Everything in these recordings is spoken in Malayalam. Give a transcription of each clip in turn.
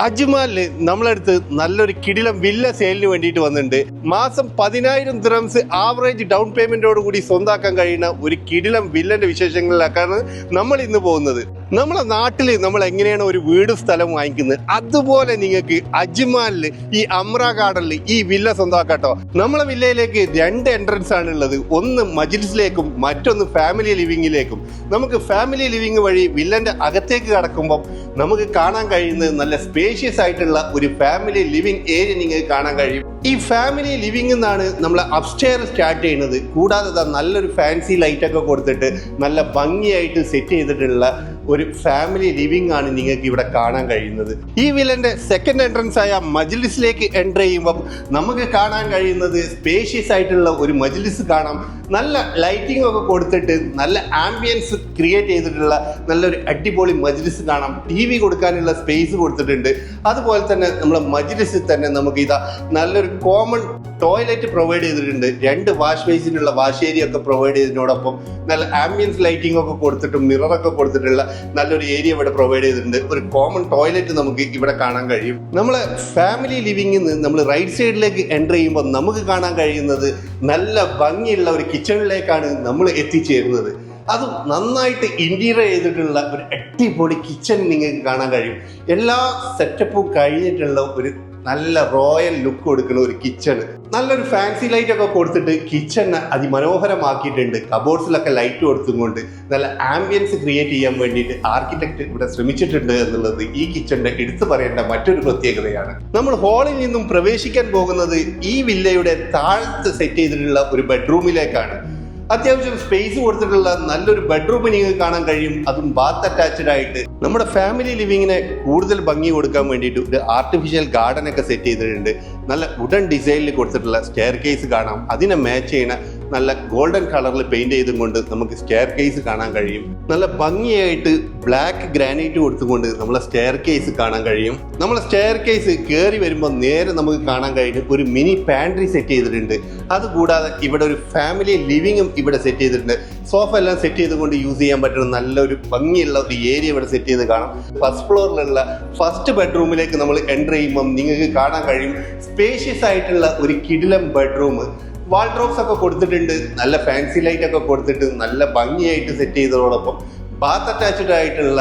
അജ്മാലില് നമ്മളടുത്ത് നല്ലൊരു കിടിലം വില്ല സെയിലിന് വേണ്ടിയിട്ട് വന്നിട്ടുണ്ട്. മാസം 10,000 ദിറംസ് ആവറേജ് ഡൗൺ പേയ്മെന്റോട് കൂടി സ്വന്താക്കാൻ കഴിയുന്ന ഒരു കിടിലം വില്ലന്റെ വിശേഷങ്ങളിലേക്കാണ് നമ്മൾ ഇന്ന് പോകുന്നത്. നമ്മളെ നാട്ടിൽ നമ്മൾ എങ്ങനെയാണ് ഒരു വീട് സ്ഥലം വാങ്ങിക്കുന്നത്, അതുപോലെ നിങ്ങൾക്ക് അജ്മാലില് ഈ അമ്ര ഗാർഡനിൽ ഈ വില്ല സ്വന്തമാക്കാട്ടോ. നമ്മളെ വില്ലയിലേക്ക് 2 എൻട്രൻസ് ആണ് ഉള്ളത്. ഒന്ന് മജ്ലിസിലേക്കും മറ്റൊന്ന് ഫാമിലി ലിവിങ്ങിലേക്കും. നമുക്ക് ഫാമിലി ലിവിങ് വഴി വില്ലന്റെ അകത്തേക്ക് കടക്കുമ്പോൾ നമുക്ക് കാണാൻ കഴിയുന്നത് നല്ല സ്പേഷ്യസ് ആയിട്ടുള്ള ഒരു ഫാമിലി ലിവിങ് ഏരിയ നിങ്ങൾക്ക് കാണാൻ കഴിയും. ഈ ഫാമിലി ലിവിംഗ് എന്നാണ് നമ്മൾ അപ്സ്റ്റെയർ സ്റ്റാർട്ട് ചെയ്യുന്നത്. കൂടാതെ നല്ലൊരു ഫാൻസി ലൈറ്റ് ഒക്കെ കൊടുത്തിട്ട് നല്ല ഭംഗിയായിട്ട് സെറ്റ് ചെയ്തിട്ടുള്ള ഒരു ഫാമിലി ലിവിംഗ് ആണ് നിങ്ങൾക്ക് ഇവിടെ കാണാൻ കഴിയുന്നത്. ഈ വില്ലന്റെ സെക്കൻഡ് എൻട്രൻസ് ആയ മജ്ലിസിലേക്ക് എൻ്റർ ചെയ്യുമ്പോൾ നമുക്ക് കാണാൻ കഴിയുന്നത് സ്പേഷ്യസ് ആയിട്ടുള്ള ഒരു മജ്ലിസ് കാണാം. നല്ല ലൈറ്റിംഗ് ഒക്കെ കൊടുത്തിട്ട് നല്ല ആംബിയൻസ് ക്രിയേറ്റ് ചെയ്തിട്ടുള്ള നല്ലൊരു അടിപൊളി മജ്ലിസ് കാണാം. TV കൊടുക്കാനുള്ള സ്പേസ് കൊടുത്തിട്ടുണ്ട്. അതുപോലെ തന്നെ നമ്മളെ മജ്ലിസിൽ തന്നെ നമുക്ക് ഇതാ നല്ലൊരു കോമൺ ടോയ്ലറ്റ് പ്രൊവൈഡ് ചെയ്തിട്ടുണ്ട്. 2 വാഷ് ബേസിനുള്ള വാഷ് ഏരിയ ഒക്കെ പ്രൊവൈഡ് ചെയ്തതിനോടൊപ്പം നല്ല ആംബിയൻസ് ലൈറ്റിംഗ് ഒക്കെ കൊടുത്തിട്ടും മിററൊക്കെ കൊടുത്തിട്ടുള്ള നല്ലൊരു ഏരിയ ഇവിടെ പ്രൊവൈഡ് ചെയ്തിട്ടുണ്ട്. ഒരു കോമൺ ടോയ്ലറ്റ് നമുക്ക് ഇവിടെ കാണാൻ കഴിയും. നമ്മളെ ഫാമിലി ലിവിംഗിൽ നിന്ന് നമ്മൾ റൈറ്റ് സൈഡിലേക്ക് എൻ്റർ ചെയ്യുമ്പോൾ നമുക്ക് കാണാൻ കഴിയുന്നത് നല്ല ഭംഗിയുള്ള ഒരു കിച്ചണിലേക്കാണ് നമ്മൾ എത്തിച്ചേരുന്നത്. അതും നന്നായിട്ട് ഇന്റീരിയർ ചെയ്തിട്ടുള്ള ഒരു അടിപൊളി കിച്ചൺ നിങ്ങൾക്ക് കാണാൻ കഴിയും. എല്ലാ സെറ്റപ്പും കഴിഞ്ഞിട്ടുള്ള ഒരു നല്ല റോയൽ ലുക്ക് കൊടുക്കുന്ന ഒരു കിച്ചൺ. നല്ലൊരു ഫാൻസി ലൈറ്റ് ഒക്കെ കൊടുത്തിട്ട് കിച്ചണിനെ അതിമനോഹരമാക്കിയിട്ടുണ്ട്. കബോർഡ്സിലൊക്കെ ലൈറ്റ് കൊടുത്തുകൊണ്ട് നല്ല ആംബിയൻസ് ക്രിയേറ്റ് ചെയ്യാൻ വേണ്ടിയിട്ട് ആർക്കിടെക്ട് ഇവിടെ ശ്രമിച്ചിട്ടുണ്ട് എന്നുള്ളത് ഈ കിച്ചണിന്റെ എടുത്തു പറയേണ്ട മറ്റൊരു പ്രത്യേകതയാണ്. നമ്മൾ ഹാളിൽ നിന്നും പ്രവേശിക്കാൻ പോകുന്നത് ഈ വില്ലയുടെ താഴത്ത് സെറ്റ് ചെയ്തിട്ടുള്ള ഒരു ബെഡ്റൂമിലേക്കാണ്. അത്യാവശ്യം സ്പേസ് കൊടുത്തിട്ടുള്ള നല്ലൊരു ബെഡ്റൂം നിങ്ങൾക്ക് കാണാൻ കഴിയും. അതും ബാത്ത് അറ്റാച്ച്ഡ് ആയിട്ട് നമ്മുടെ ഫാമിലി ലിവിങ്ങിനെ കൂടുതൽ ഭംഗി കൊടുക്കാൻ വേണ്ടിയിട്ട് ഒരു ആർട്ടിഫിഷ്യൽ ഗാർഡൻ ഒക്കെ സെറ്റ് ചെയ്തിട്ടുണ്ട്. നല്ല വുഡൻ ഡിസൈനിൽ കൊടുത്തിട്ടുള്ള സ്റ്റെയർ കേസ് കാണാം. അതിനെ മാച്ച് ചെയ്യുന്ന നല്ല ഗോൾഡൻ കളറിൽ പെയിന്റ് ചെയ്തും കൊണ്ട് നമുക്ക് സ്റ്റെയർ കേസ് കാണാൻ കഴിയും. നല്ല ഭംഗിയായിട്ട് ബ്ലാക്ക് ഗ്രാനൈറ്റ് കൊടുത്തുകൊണ്ട് നമ്മളെ സ്റ്റെയർ കേസ് കാണാൻ കഴിയും. നമ്മളെ സ്റ്റെയർ കേസ് കയറി വരുമ്പോൾ നേരെ നമുക്ക് കാണാൻ കഴിയും ഒരു മിനി പാൻട്രി സെറ്റ് ചെയ്തിട്ടുണ്ട്. അതുകൂടാതെ ഇവിടെ ഒരു ഫാമിലി ലിവിങ്ങും ഇവിടെ സെറ്റ് ചെയ്തിട്ടുണ്ട്. സോഫ എല്ലാം സെറ്റ് ചെയ്തുകൊണ്ട് യൂസ് ചെയ്യാൻ പറ്റുന്ന നല്ലൊരു ഭംഗിയുള്ള ഒരു ഏരിയ ഇവിടെ സെറ്റ് ചെയ്ത് കാണാം. ഫസ്റ്റ് ഫ്ലോറിലുള്ള ഫസ്റ്റ് ബെഡ്റൂമിലേക്ക് നമ്മൾ എൻ്റർ ചെയ്യുമ്പോൾ നിങ്ങൾക്ക് കാണാൻ കഴിയും സ്പേഷ്യസ് ആയിട്ടുള്ള ഒരു കിടിലം ബെഡ്റൂം. വാൾഡ്രോബ്സ് ഒക്കെ കൊടുത്തിട്ടുണ്ട്. നല്ല ഫാൻസി ലൈറ്റ് ഒക്കെ കൊടുത്തിട്ട് നല്ല ഭംഗിയായിട്ട് സെറ്റ് ചെയ്തതോടൊപ്പം ബാത്ത് അറ്റാച്ച്ഡ് ആയിട്ടുള്ള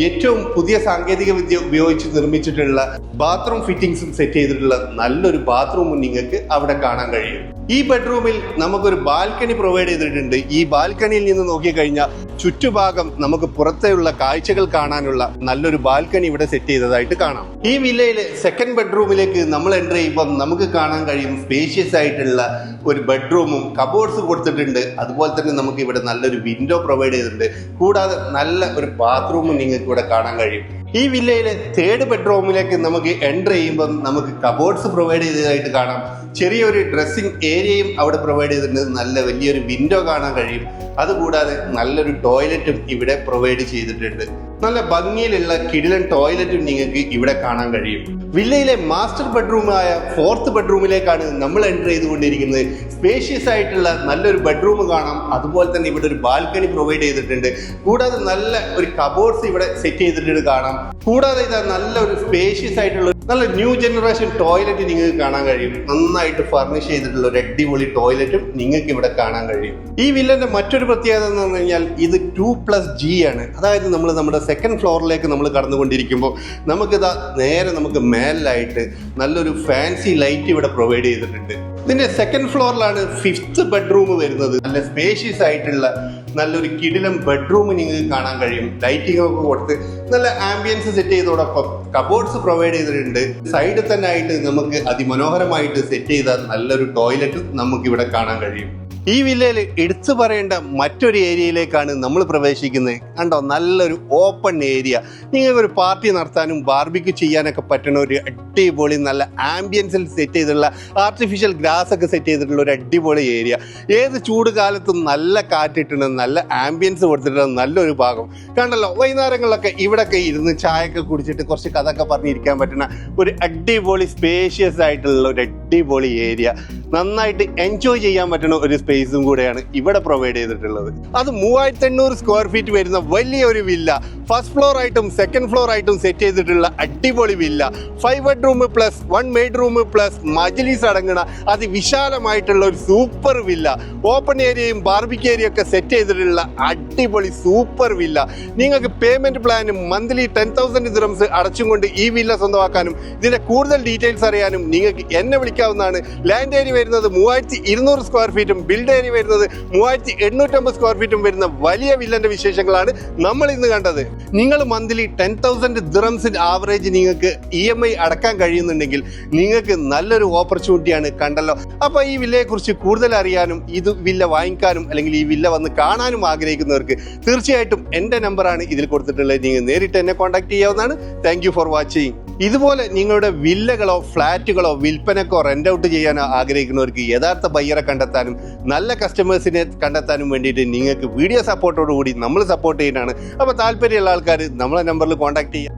ഏറ്റവും പുതിയ സാങ്കേതിക വിദ്യ ഉപയോഗിച്ച് നിർമ്മിച്ചിട്ടുള്ള ബാത്റൂം ഫിറ്റിംഗ്സും സെറ്റ് ചെയ്തിട്ടുള്ള നല്ലൊരു ബാത്റൂമും നിങ്ങൾക്ക് അവിടെ കാണാൻ കഴിയും. ഈ ബെഡ്റൂമിൽ നമുക്കൊരു ബാൽക്കണി പ്രൊവൈഡ് ചെയ്തിട്ടുണ്ട്. ഈ ബാൽക്കണിയിൽ നിന്ന് നോക്കിക്കഴിഞ്ഞാൽ ചുറ്റുഭാഗം നമുക്ക് പുറത്തെയുള്ള കാഴ്ചകൾ കാണാനുള്ള നല്ലൊരു ബാൽക്കണി ഇവിടെ സെറ്റ് ചെയ്തതായിട്ട് കാണാം. ഈ വില്ലയിലെ സെക്കൻഡ് ബെഡ്റൂമിലേക്ക് നമ്മൾ എൻ്റർ ചെയ്യുമ്പോൾ നമുക്ക് കാണാൻ കഴിയും സ്പേഷ്യസ് ആയിട്ടുള്ള ഒരു ബെഡ്റൂമും കബോർഡ്സ് കൊടുത്തിട്ടുണ്ട്. അതുപോലെ തന്നെ നമുക്ക് ഇവിടെ നല്ലൊരു വിൻഡോ പ്രൊവൈഡ് ചെയ്തിട്ടുണ്ട്. കൂടാതെ നല്ല ഒരു ബാത്റൂമും നിങ്ങൾക്ക് ഇവിടെ കാണാൻ കഴിയും. ഈ വില്ലയിലെ തേർഡ് ബെഡ്റൂമിലേക്ക് നമുക്ക് എൻ്റർ ചെയ്യുമ്പം നമുക്ക് കബോർഡ്സ് പ്രൊവൈഡ് ചെയ്തതായിട്ട് കാണാം. ചെറിയൊരു ഡ്രസ്സിംഗ് ഏരിയയും അവിടെ പ്രൊവൈഡ് ചെയ്തിട്ടുണ്ട്. നല്ല വലിയൊരു വിൻഡോ കാണാൻ കഴിയും. അതുകൂടാതെ നല്ലൊരു ടോയ്ലറ്റും ഇവിടെ പ്രൊവൈഡ് ചെയ്തിട്ടുണ്ട്. നല്ല ഭംഗിയിലുള്ള കിടിലൻ ടോയ്ലറ്റും നിങ്ങൾക്ക് ഇവിടെ കാണാൻ കഴിയും. വില്ലയിലെ മാസ്റ്റർ ബെഡ്റൂമായ ഫോർത്ത് ബെഡ്റൂമിലേക്കാണ് നമ്മൾ എൻ്റർ ചെയ്തുകൊണ്ടിരിക്കുന്നത്. സ്പേഷ്യസ് ആയിട്ടുള്ള നല്ലൊരു ബെഡ്റൂം കാണാം. അതുപോലെ തന്നെ ഇവിടെ ഒരു ബാൽക്കണി പ്രൊവൈഡ് ചെയ്തിട്ടുണ്ട്. കൂടാതെ നല്ല ഒരു കബോർഡ്സ് ഇവിടെ സെറ്റ് ചെയ്തിട്ട് കാണാം. കൂടാതെ ഇതാ നല്ലൊരു സ്പേഷ്യസ് ആയിട്ടുള്ള നല്ല ന്യൂ ജനറേഷൻ ടോയ്ലറ്റ് നിങ്ങൾക്ക് കാണാൻ കഴിയും. നന്നായിട്ട് ഫർണിഷ് ചെയ്തിട്ടുള്ള ഒരു അടിപൊളി ടോയ്ലറ്റും നിങ്ങൾക്ക് ഇവിടെ കാണാൻ കഴിയും. ഈ വില്ലന്റെ മറ്റൊരു പ്രത്യേകത എന്ന് പറഞ്ഞു കഴിഞ്ഞാൽ ഇത് 2+G ആണ്. അതായത് നമ്മൾ നമ്മുടെ സെക്കൻഡ് ഫ്ലോറിലേക്ക് നമ്മൾ കടന്നുകൊണ്ടിരിക്കുമ്പോൾ നമുക്കിതാ നേരെ നമുക്ക് മേലായിട്ട് നല്ലൊരു ഫാൻസി ലൈറ്റ് ഇവിടെ പ്രൊവൈഡ് ചെയ്തിട്ടുണ്ട്. ഇതിന്റെ സെക്കൻഡ് ഫ്ലോറിലാണ് 5th ബെഡ്റൂം വരുന്നത്. നല്ല സ്പേഷ്യസ് ആയിട്ടുള്ള നല്ലൊരു കിടിലം ബെഡ്റൂം നിങ്ങൾക്ക് കാണാൻ കഴിയും. ലൈറ്റിംഗ് ഒക്കെ കൊടുത്ത് നല്ല ആംബിയൻസ് സെറ്റ് ചെയ്തതോടൊപ്പം കബോർഡ്സ് പ്രൊവൈഡ് ചെയ്തിട്ടുണ്ട്. സൈഡിൽ തന്നെ ആയിട്ട് നമുക്ക് അതിമനോഹരമായിട്ട് സെറ്റ് ചെയ്ത നല്ലൊരു ടോയ്ലറ്റ് നമുക്ക് ഇവിടെ കാണാൻ കഴിയും. ഈ വില്ലയിൽ എടുത്തു പറയേണ്ട മറ്റൊരു ഏരിയയിലേക്കാണ് നമ്മൾ പ്രവേശിക്കുന്നത്. കണ്ടോ, നല്ലൊരു ഓപ്പൺ ഏരിയ. നിങ്ങൾക്കൊരു പാർട്ടി നടത്താനും ബാർബിക്യൂ ചെയ്യാനൊക്കെ പറ്റുന്ന ഒരു അടിപൊളി നല്ല ആംബിയൻസിൽ സെറ്റ് ചെയ്തിട്ടുള്ള ആർട്ടിഫിഷ്യൽ ഗ്രാസ് ഒക്കെ സെറ്റ് ചെയ്തിട്ടുള്ള ഒരു അടിപൊളി ഏരിയ. ഏത് ചൂട് കാലത്തും നല്ല കാറ്റിട്ടുണ്ട്, നല്ല ആംബിയൻസ് കൊടുത്തിട്ടുള്ള നല്ലൊരു ഭാഗം. കണ്ടല്ലോ, വൈകുന്നേരങ്ങളിലൊക്കെ ഇവിടെയൊക്കെ ഇരുന്ന് ചായയൊക്കെ കുടിച്ചിട്ട് കുറച്ച് കഥയൊക്കെ പറഞ്ഞിരിക്കാൻ പറ്റുന്ന ഒരു അടിപൊളി സ്പേഷ്യസ് ആയിട്ടുള്ള ഒരു അടിപൊളി ഏരിയ. നന്നായിട്ട് എൻജോയ് ചെയ്യാൻ പറ്റുന്ന ഒരു സ്പേസും കൂടെയാണ് ഇവിടെ പ്രൊവൈഡ് ചെയ്തിട്ടുള്ളത്. അത് 3800 സ്ക്വയർ ഫീറ്റ് വരുന്ന വലിയൊരു വില്ല, ഫസ്റ്റ് ഫ്ലോർ ആയിട്ടും സെക്കൻഡ് ഫ്ലോർ ആയിട്ടും സെറ്റ് ചെയ്തിട്ടുള്ള അടിപൊളി villa, 5 bedroom plus 1 bedroom plus മജ്ലിസ് അടങ്ങുന്ന അതിവിശാലമായിട്ടുള്ള ഒരു സൂപ്പർ വില്ല, ഓപ്പൺ ഏരിയയും ബാർബിക്യൂ ഏരിയ ഒക്കെ സെറ്റ് ചെയ്തിട്ടുള്ള അടിപൊളി സൂപ്പർ വില്ല. നിങ്ങൾക്ക് പേയ്മെന്റ് പ്ലാനും മന്ത്ലി 10,000 ദിറംസ് അടച്ചും കൊണ്ട് ഈ വില്ല സ്വന്തമാക്കാനും ഇതിന്റെ കൂടുതൽ ഡീറ്റെയിൽസ് അറിയാനും നിങ്ങൾക്ക് എന്നെ വിളിക്കാവുന്നതാണ്. ലാൻഡ് ഏരിയ വരുന്നത് 3200 സ്ക്വയർ ഫീറ്റും ബിൽഡ് ഏരിയ വരുന്നത് 3850 സ്ക്വയർ ഫീറ്റും വരുന്ന വലിയ വില്ലന്റെ വിശേഷങ്ങളാണ് നമ്മൾ ഇന്ന് കണ്ടത്. നിങ്ങൾ മന്ത്ലി 10,000 ദിറംസിന് ആവറേജ് നിങ്ങൾക്ക് EMI അടക്കാൻ കഴിയുന്നുണ്ടെങ്കിൽ നിങ്ങൾക്ക് നല്ലൊരു ഓപ്പർച്യൂണിറ്റിയാണ്. കണ്ടല്ലോ. അപ്പോൾ ഈ വില്ലയെ കുറിച്ച് കൂടുതൽ അറിയാനും ഇത് വില്ല വാങ്ങിക്കാനും അല്ലെങ്കിൽ ഈ വില്ല വന്ന് കാണാനും ആഗ്രഹിക്കുന്നവർക്ക് തീർച്ചയായിട്ടും എൻ്റെ നമ്പറാണ് ഇതിൽ കൊടുത്തിട്ടുള്ളത്. നിങ്ങൾ നേരിട്ട് എന്നെ കോൺടാക്ട് ചെയ്യാവുന്നതാണ്. Thank you for watching. ഇതുപോലെ നിങ്ങളുടെ വില്ലകളോ ഫ്ലാറ്റുകളോ വിൽപ്പനക്കോ റെന്റ് ഔട്ട് ചെയ്യാനോ ആഗ്രഹിക്കുന്നവർക്ക് യഥാർത്ഥ ബയ്യറെ കണ്ടെത്താനും നല്ല കസ്റ്റമേഴ്സിനെ കണ്ടെത്താനും വേണ്ടിയിട്ട് നിങ്ങൾക്ക് വീഡിയോ സപ്പോർട്ടോടുകൂടി നമ്മൾ സപ്പോർട്ട് ചെയ്യുന്നതാണ്. അപ്പോൾ താല്പര്യമുള്ള ആൾക്കാർ നമ്മളെ നമ്പറിൽ കോൺടാക്ട് ചെയ്യുക.